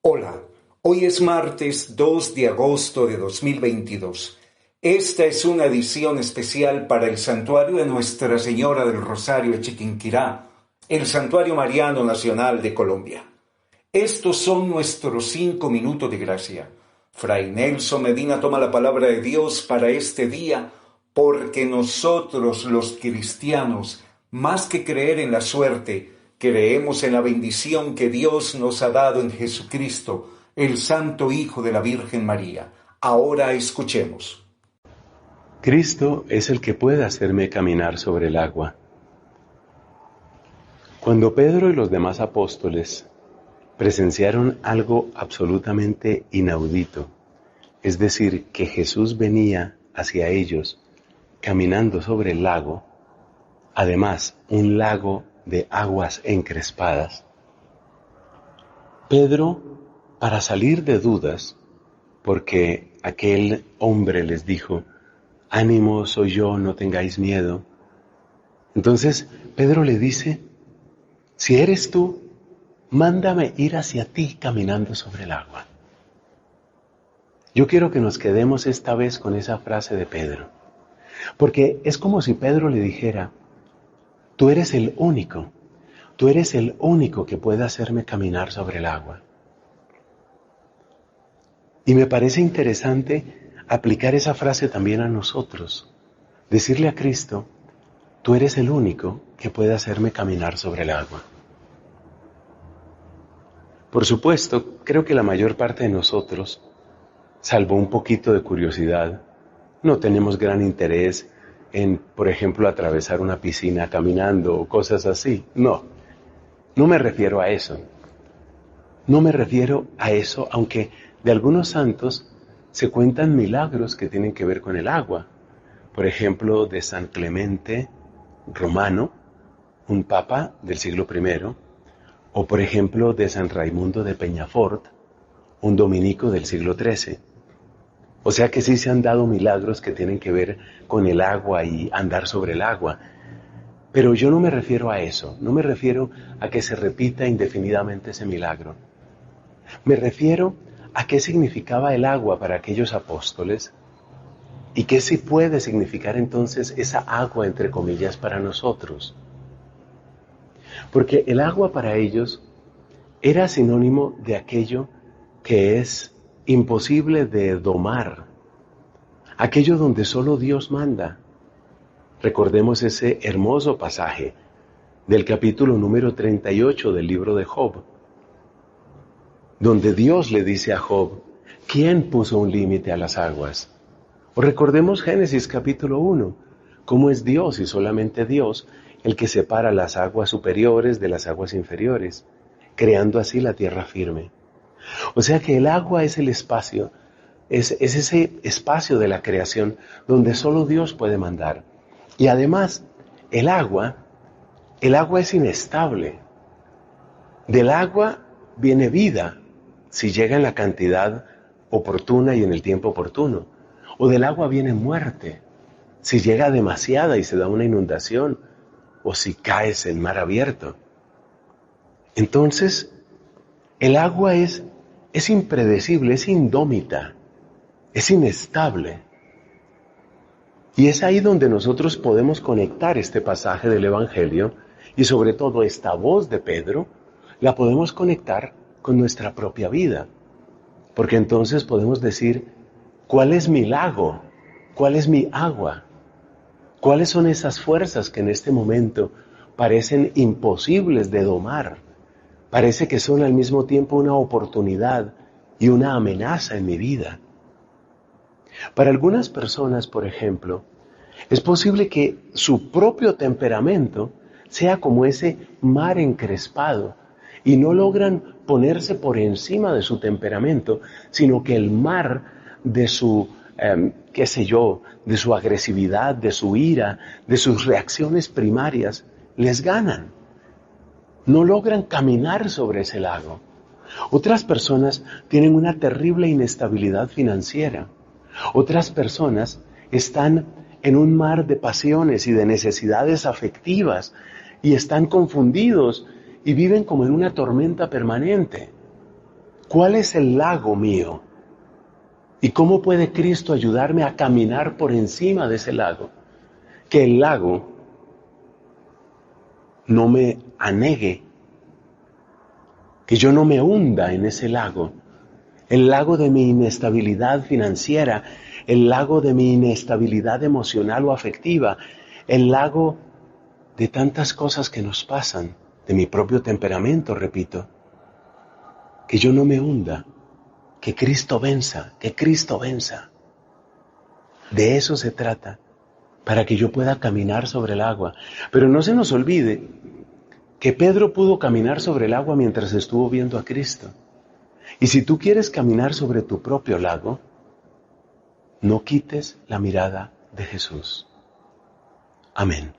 Hola, hoy es martes 2 de agosto de 2022. Esta es una edición especial para el Santuario de Nuestra Señora del Rosario de Chiquinquirá, el Santuario Mariano Nacional de Colombia. Estos son nuestros 5 minutos de gracia. Fray Nelson Medina toma la palabra de Dios para este día porque nosotros los cristianos, más que creer en la suerte, creemos en la bendición que Dios nos ha dado en Jesucristo, el Santo Hijo de la Virgen María. Ahora escuchemos. Cristo es el que puede hacerme caminar sobre el agua. Cuando Pedro y los demás apóstoles presenciaron algo absolutamente inaudito, es decir, que Jesús venía hacia ellos caminando sobre el lago, además un lago de aguas encrespadas, Pedro, para salir de dudas, porque aquel hombre les dijo: ánimo, soy yo, no tengáis miedo. Entonces Pedro le dice: si eres tú, mándame ir hacia ti caminando sobre el agua. Yo quiero que nos quedemos esta vez con esa frase de Pedro, porque es como si Pedro le dijera: tú eres el único que puede hacerme caminar sobre el agua. Y me parece interesante aplicar esa frase también a nosotros, decirle a Cristo: tú eres el único que puede hacerme caminar sobre el agua. Por supuesto, creo que la mayor parte de nosotros, salvo un poquito de curiosidad, no tenemos gran interés en, por ejemplo, atravesar una piscina caminando o cosas así. No me refiero a eso. No me refiero a eso, aunque de algunos santos se cuentan milagros que tienen que ver con el agua. Por ejemplo, de San Clemente Romano, un papa del siglo I, o por ejemplo de San Raimundo de Peñafort, un dominico del siglo XIII. O sea que sí se han dado milagros que tienen que ver con el agua y andar sobre el agua. Pero yo no me refiero a eso, no me refiero a que se repita indefinidamente ese milagro. Me refiero a qué significaba el agua para aquellos apóstoles y qué sí puede significar entonces esa agua, entre comillas, para nosotros. Porque el agua para ellos era sinónimo de aquello que es imposible de domar, aquello donde solo Dios manda. Recordemos ese hermoso pasaje del capítulo número 38 del libro de Job, donde Dios le dice a Job: ¿quién puso un límite a las aguas? O recordemos Génesis capítulo 1, cómo es Dios y solamente Dios el que separa las aguas superiores de las aguas inferiores, creando así la tierra firme. O sea que el agua es el espacio, es ese espacio de la creación donde solo Dios puede mandar. Y además, el agua es inestable. Del agua viene vida, si llega en la cantidad oportuna y en el tiempo oportuno. O del agua viene muerte, si llega demasiada y se da una inundación, o si caes en mar abierto. Entonces, el agua es impredecible, es indómita, es inestable. Y es ahí donde nosotros podemos conectar este pasaje del Evangelio y sobre todo esta voz de Pedro, la podemos conectar con nuestra propia vida. Porque entonces podemos decir: ¿cuál es mi lago? ¿Cuál es mi agua? ¿Cuáles son esas fuerzas que en este momento parecen imposibles de domar? Parece que son al mismo tiempo una oportunidad y una amenaza en mi vida. Para algunas personas, por ejemplo, es posible que su propio temperamento sea como ese mar encrespado y no logran ponerse por encima de su temperamento, sino que el mar de su, de su agresividad, de su ira, de sus reacciones primarias, les ganan. No logran caminar sobre ese lago. Otras personas tienen una terrible inestabilidad financiera. Otras personas están en un mar de pasiones y de necesidades afectivas y están confundidos y viven como en una tormenta permanente. ¿Cuál es el lago mío? ¿Y cómo puede Cristo ayudarme a caminar por encima de ese lago? Que el lago no me anegue, que yo no me hunda en ese lago, el lago de mi inestabilidad financiera, el lago de mi inestabilidad emocional o afectiva, el lago de tantas cosas que nos pasan, de mi propio temperamento, repito, que yo no me hunda, que Cristo venza, que Cristo venza. De eso se trata, para que yo pueda caminar sobre el agua. Pero no se nos olvide que Pedro pudo caminar sobre el agua mientras estuvo viendo a Cristo. Y si tú quieres caminar sobre tu propio lago, no quites la mirada de Jesús. Amén.